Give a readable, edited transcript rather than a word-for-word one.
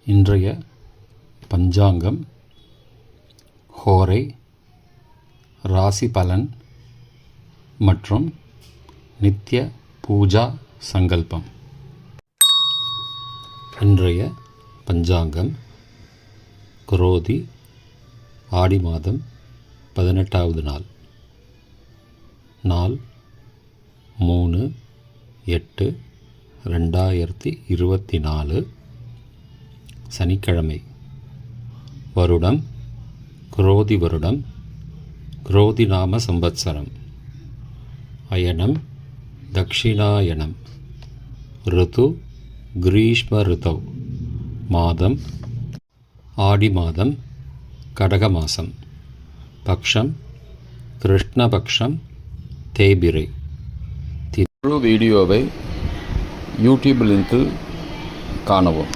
இன்றைய பஞ்சாங்கம், ஹோரை, ராசி பலன் மற்றும் நித்திய பூஜா சங்கல்பம். இன்றைய பஞ்சாங்கம் குரோதி ஆடி மாதம் 18வது நாள். நாள் 3/8/2024, சனிக்கிழமை. வருடம் குரோதி வருடம், குரோதி நாம சம்பத்சரம். அயனம் தக்ஷிணாயனம். ருது கிரீஷ்ம ருதவ். மாதம் ஆடி மாதம், கடக மாதம். பக்ஷம் கிருஷ்ணபக்ஷம், தேய்பிரை. முழு வீடியோவை யூடியூப் லிங்கில் காணவும்.